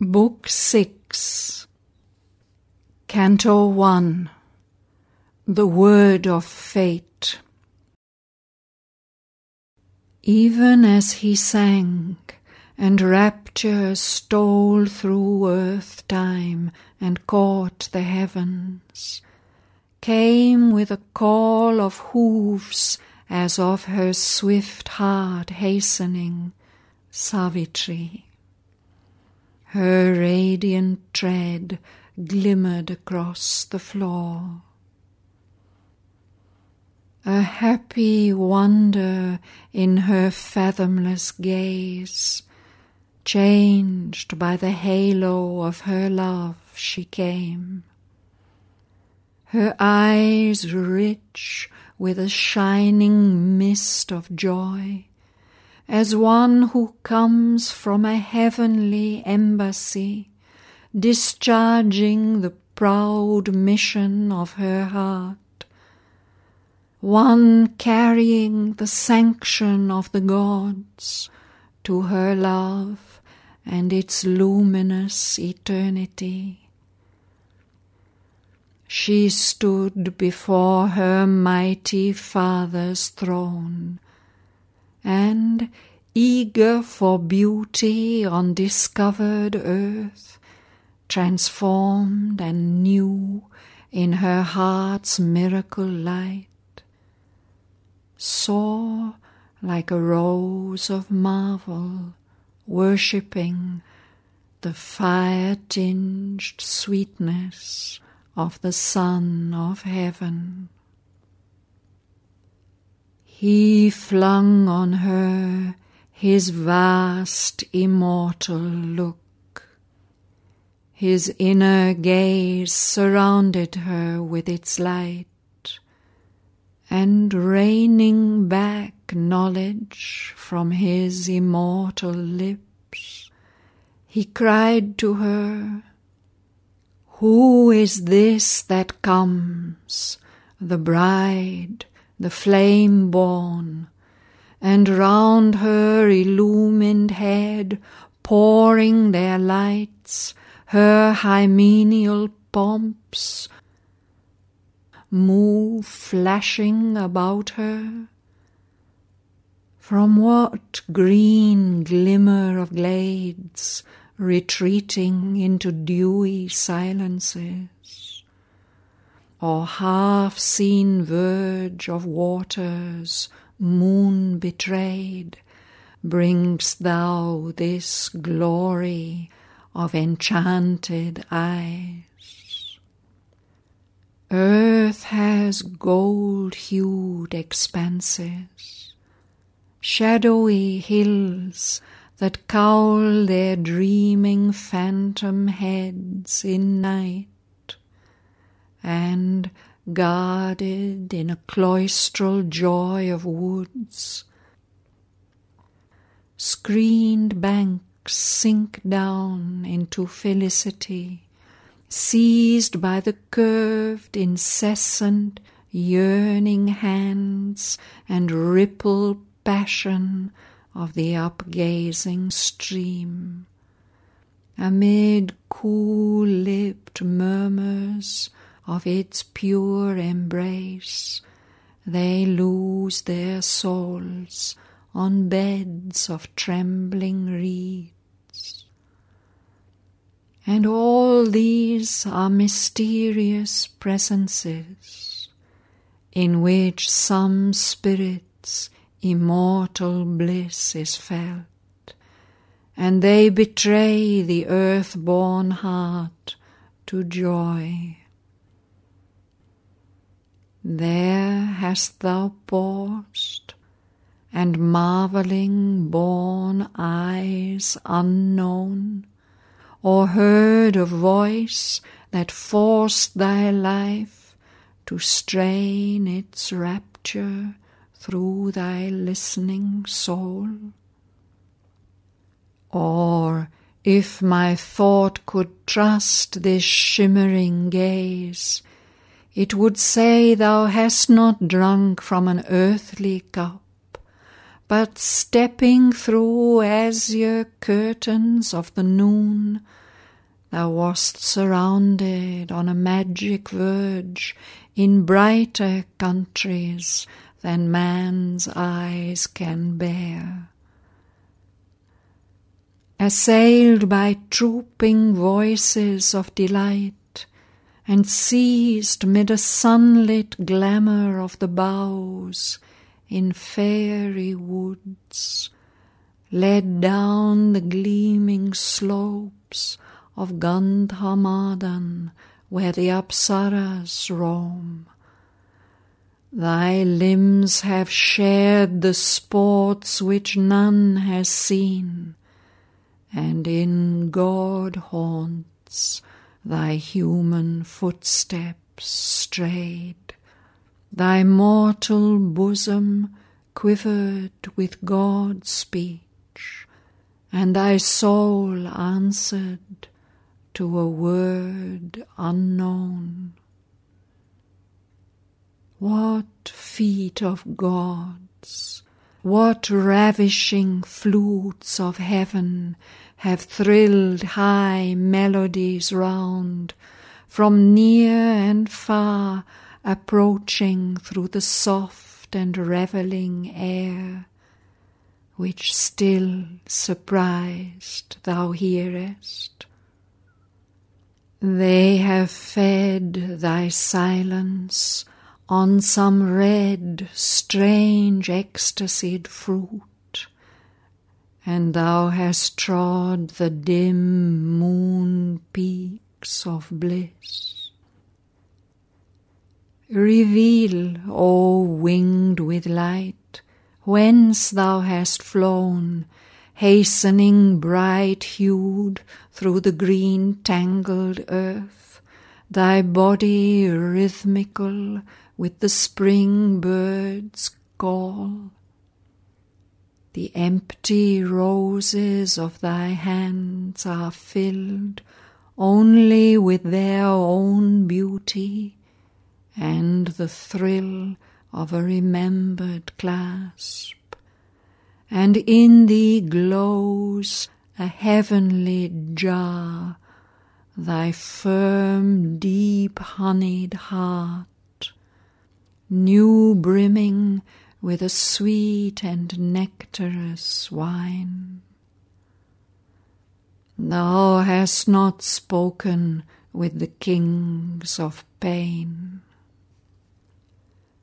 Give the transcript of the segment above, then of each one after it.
Book 6, Canto 1, The Word of Fate. Even as he sang, and rapture stole through earth-time and caught the heavens, came with a call of hoofs as of her swift heart hastening, Savitri. Her radiant tread glimmered across the floor. A happy wonder in her fathomless gaze, changed by the halo of her love she came. Her eyes rich with a shining mist of joy, as one who comes from a heavenly embassy, discharging the proud mission of her heart, one carrying the sanction of the gods to her love and its luminous eternity. She stood before her mighty Father's throne, and, eager for beauty on discovered earth, transformed and new in her heart's miracle light, saw like a rose of marvel, worshipping the fire-tinged sweetness of the Son of Heaven. He flung on her his vast immortal look. His inner gaze surrounded her with its light, and raining back knowledge from his immortal lips, he cried to her, "Who is this that comes, the bride, the flame-born, and round her illumined head pouring their lights, her hymeneal pomps move flashing about her? From what green glimmer of glades retreating into dewy silences, or half-seen verge of waters moon-betrayed, bringst thou this glory of enchanted eyes? Earth has gold-hued expanses, shadowy hills that cowl their dreaming phantom heads in night, and, guarded in a cloistral joy of woods, screened banks sink down into felicity, seized by the curved, incessant, yearning hands and ripple passion of the upgazing stream. Amid cool-lipped murmurs of its pure embrace, they lose their souls on beds of trembling reeds. And all these are mysterious presences, in which some spirit's immortal bliss is felt, and they betray the earth-born heart to joy. There hast thou paused, and marvelling borne eyes unknown, or heard a voice that forced thy life to strain its rapture through thy listening soul? Or, if my thought could trust this shimmering gaze, it would say thou hast not drunk from an earthly cup, but stepping through azure curtains of the noon, thou wast surrounded on a magic verge in brighter countries than man's eyes can bear. Assailed by trooping voices of delight, and seized mid a sunlit glamour of the boughs in fairy woods, led down the gleaming slopes of Gandhamadan, where the Apsaras roam. Thy limbs have shared the sports which none has seen, and in God haunts thy human footsteps strayed. Thy mortal bosom quivered with God's speech, and thy soul answered to a word unknown. What feet of gods, what ravishing flutes of heaven have thrilled high melodies round, from near and far approaching through the soft and revelling air, which still surprised thou hearest. They have fed thy silence on some red, strange, ecstasied fruit, and thou hast trod the dim moon peaks of bliss. Reveal, O winged with light, whence thou hast flown, hastening bright-hued through the green tangled earth, thy body rhythmical with the spring bird's call. The empty roses of thy hands are filled only with their own beauty and the thrill of a remembered clasp, and in thee glows a heavenly jar, thy firm, deep-honied heart, new-brimming with a sweet and nectarous wine. Thou hast not spoken with the kings of pain.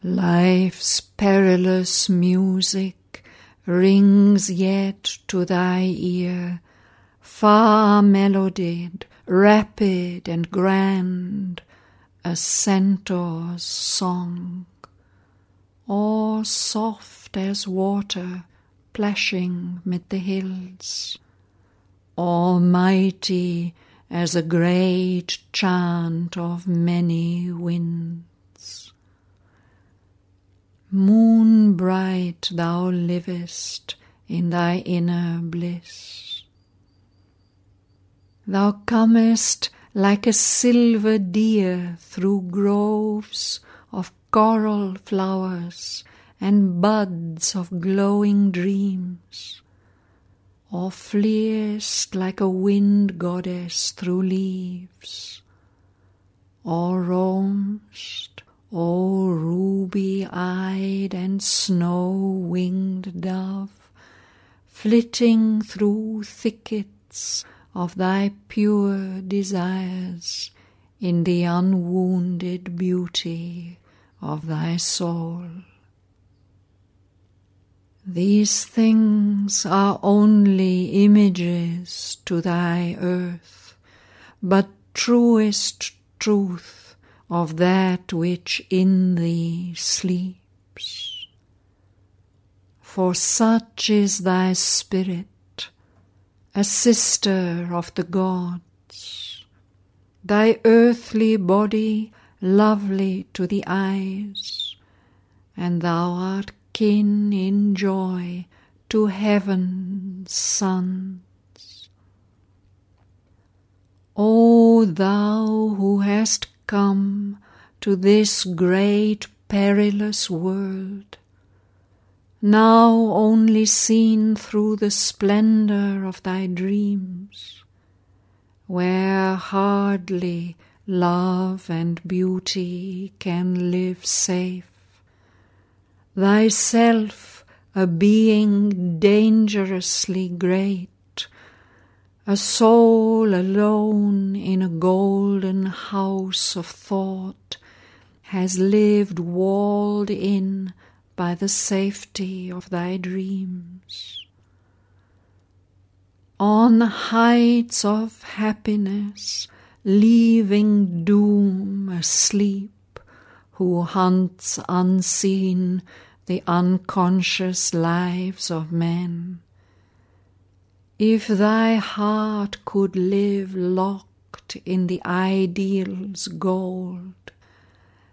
Life's perilous music rings yet to thy ear, far melodied, rapid and grand, a centaur's song, or soft as water plashing mid the hills, or mighty as a great chant of many winds. Moon bright thou livest in thy inner bliss. Thou comest like a silver deer through groves of coral flowers and buds of glowing dreams, or fleest like a wind goddess through leaves, or roamst, O ruby-eyed and snow-winged dove, flitting through thickets of thy pure desires in the unwounded beauty of thy soul. These things are only images to thy earth, but truest truth of that which in thee sleeps. For such is thy spirit, a sister of the gods, thy earthly body lovely to the eyes, and thou art kin in joy to heaven's sons. O thou who hast come to this great perilous world, now only seen through the splendor of thy dreams, where hardly love and beauty can live safe. Thyself a being dangerously great, a soul alone in a golden house of thought, has lived walled in by the safety of thy dreams. On heights of happiness, leaving doom asleep, who hunts unseen the unconscious lives of men. If thy heart could live locked in the ideal's gold,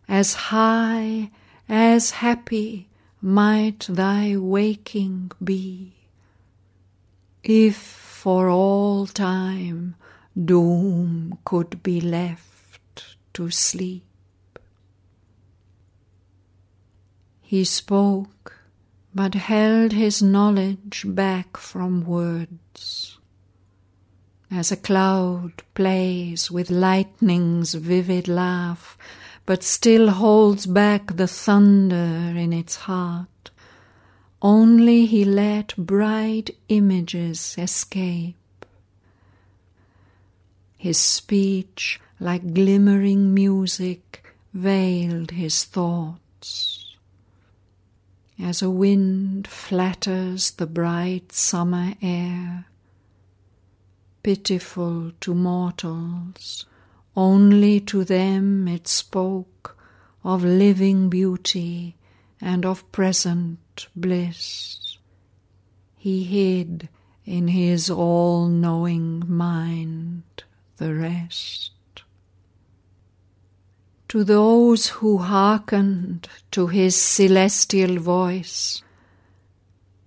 as high, as happy might thy waking be. If for all time doom could be left to sleep. He spoke, but held his knowledge back from words. As a cloud plays with lightning's vivid laugh, but still holds back the thunder in its heart, only he let bright images escape. His speech, like glimmering music, veiled his thoughts. As a wind flatters the bright summer air, pitiful to mortals, only to them it spoke of living beauty and of present bliss. He hid in his all-knowing mind the rest. To those who hearkened to his celestial voice,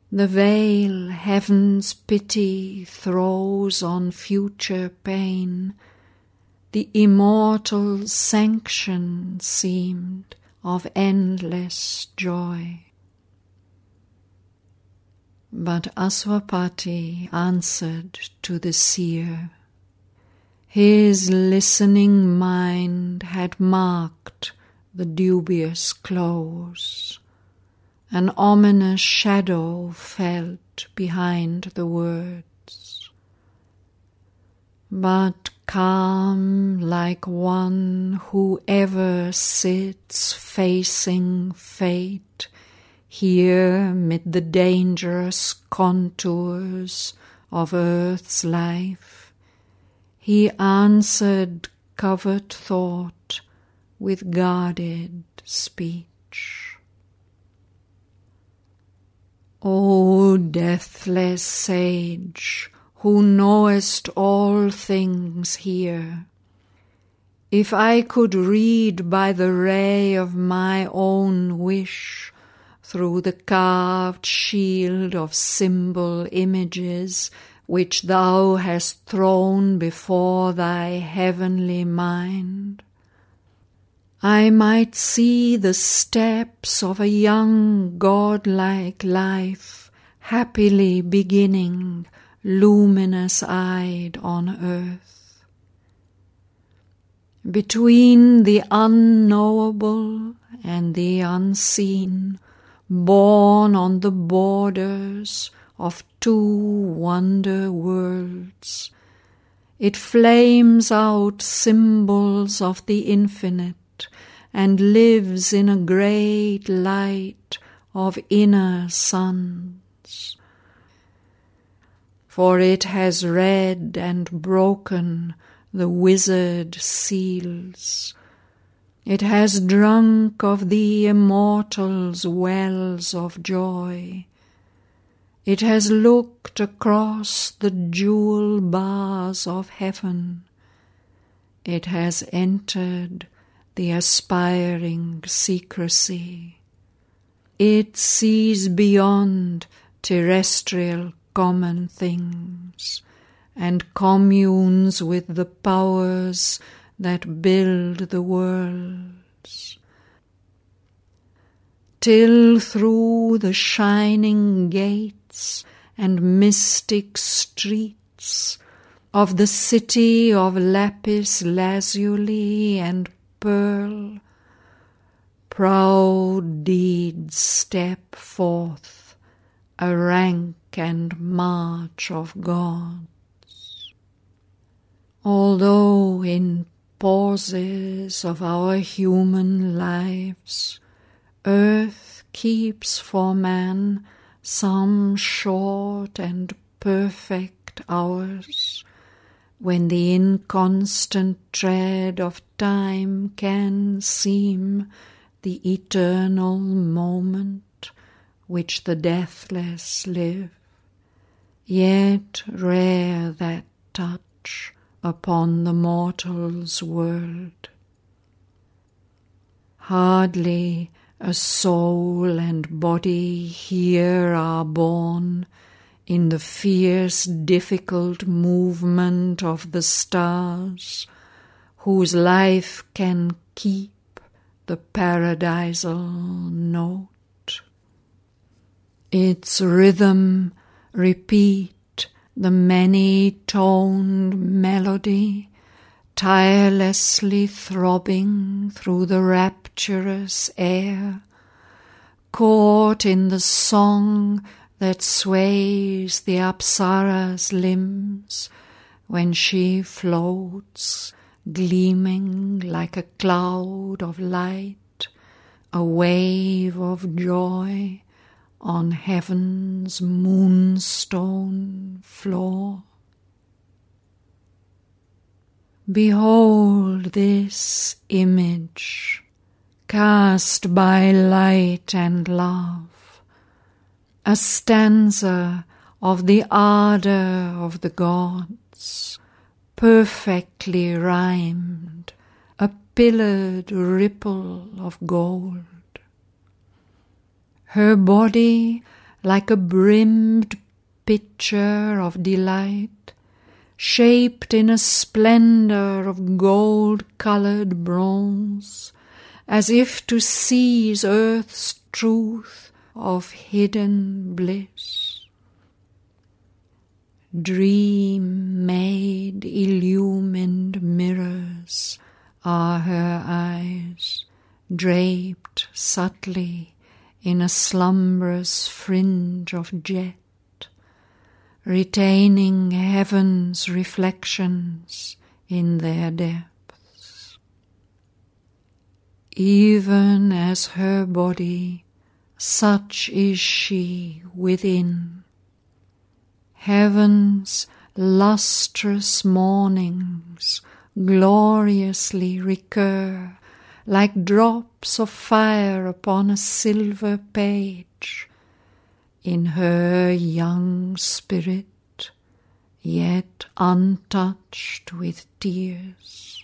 the veil heaven's pity throws on future pain, the immortal sanction seemed of endless joy. But Aswapati answered to the seer. His listening mind had marked the dubious close. An ominous shadow felt behind the words. But calm like one who ever sits facing fate, here mid the dangerous contours of earth's life, he answered covert thought with guarded speech. O deathless sage, who knowest all things here, if I could read by the ray of my own wish through the carved shield of symbol images which thou hast thrown before thy heavenly mind, I might see the steps of a young godlike life happily beginning, luminous-eyed on earth. Between the unknowable and the unseen, born on the borders of two wonder worlds, it flames out symbols of the infinite and lives in a great light of inner suns. For it has read and broken the wizard seals. It has drunk of the immortal's wells of joy. It has looked across the jewel bars of heaven. It has entered the aspiring secrecy. It sees beyond terrestrial common things and communes with the powers that build the worlds, till through the shining gates and mystic streets of the city of lapis lazuli and pearl, proud deeds step forth, a rank and march of gods. Although in pauses of our human lives, earth keeps for man some short and perfect hours, when the inconstant tread of time can seem the eternal moment which the deathless live, yet rare that touch upon the mortal's world. Hardly a soul and body here are born in the fierce, difficult movement of the stars, whose life can keep the paradisal note. Its rhythm repeat the many-toned melody, tirelessly throbbing through the rapturous air, caught in the song that sways the Apsara's limbs when she floats, gleaming like a cloud of light, a wave of joy on heaven's moonstone floor. Behold this image, cast by light and love, a stanza of the ardour of the gods, perfectly rhymed, a pillared ripple of gold. Her body, like a brimmed pitcher of delight, shaped in a splendour of gold-coloured bronze, as if to seize earth's truth of hidden bliss. Dream-made, illumined mirrors are her eyes, draped subtly in a slumbrous fringe of jet, retaining heaven's reflections in their depths. Even as her body, such is she within. Heaven's lustrous mornings gloriously recur, like drops of fire upon a silver page, in her young spirit, yet untouched with tears.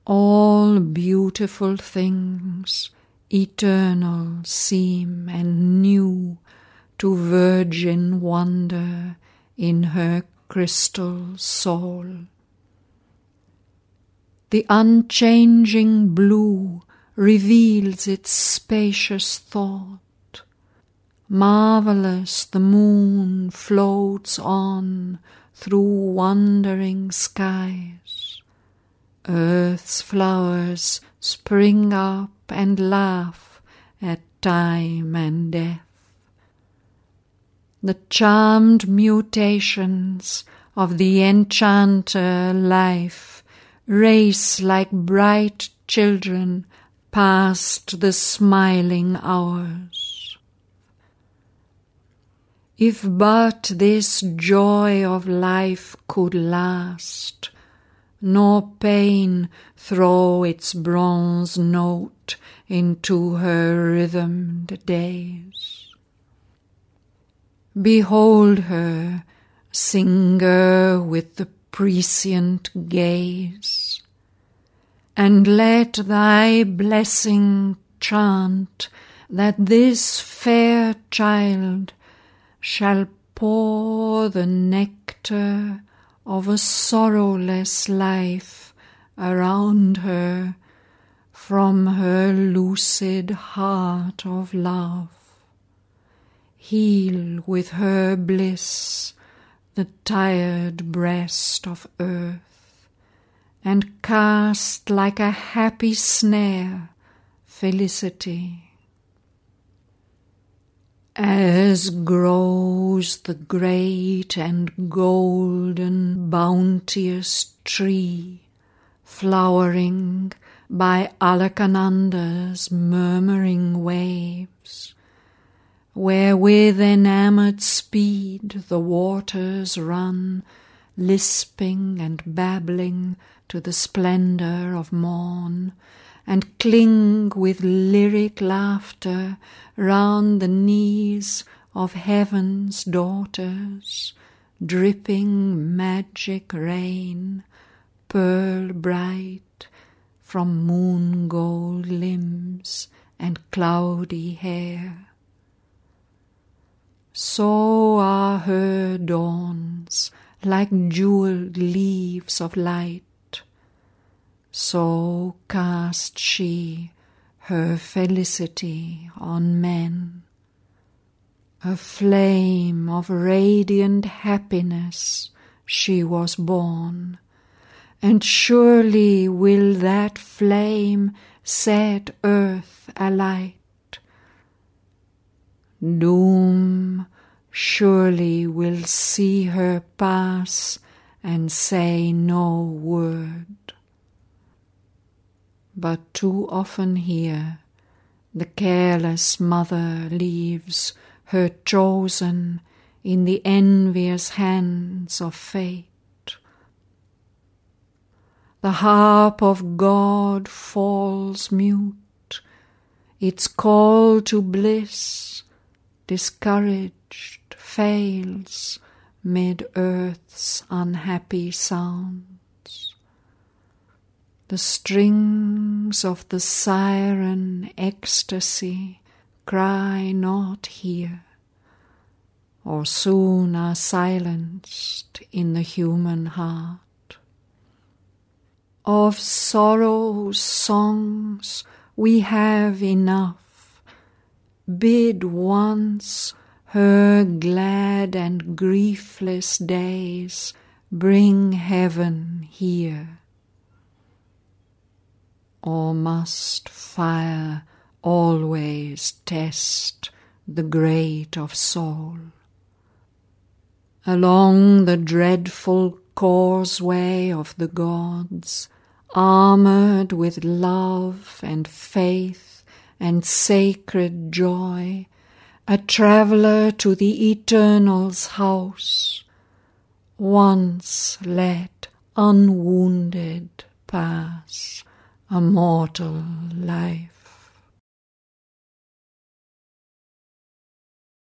All beautiful things eternal seem and new to virgin wonder in her crystal soul. The unchanging blue reveals its spacious thought. Marvellous the moon floats on through wandering skies. Earth's flowers spring up and laugh at time and death. The charmed mutations of the enchanter life race like bright children past the smiling hours. If but this joy of life could last, nor pain throw its bronze note into her rhythmed days. Behold her, singer with the prescient gaze, and let thy blessing chant that this fair child shall pour the nectar of a sorrowless life around her from her lucid heart of love. Heal with her bliss the tired breast of earth, and cast like a happy snare felicity. As grows the great and golden bounteous tree, flowering by Alakananda's murmuring waves, where with enamoured speed the waters run, lisping and babbling to the splendour of morn, and cling with lyric laughter round the knees of heaven's daughters, dripping magic rain, pearl bright, from moon gold limbs and cloudy hair. So are her dawns like jewelled leaves of light, so cast she her felicity on men. A flame of radiant happiness she was born, and surely will that flame set earth alight. Doom surely will see her pass and say no word. But too often here the careless mother leaves her chosen in the envious hands of fate. The harp of God falls mute, its call to bliss, discouraged, fails mid earth's unhappy sounds. The strings of the siren ecstasy cry not here, or soon are silenced in the human heart. Of sorrow's songs we have enough. Bid once her glad and griefless days bring heaven here. Or must fire always test the great of soul? Along the dreadful causeway of the gods, armoured with love and faith and sacred joy, a traveller to the Eternal's house, once let unwounded pass a mortal life.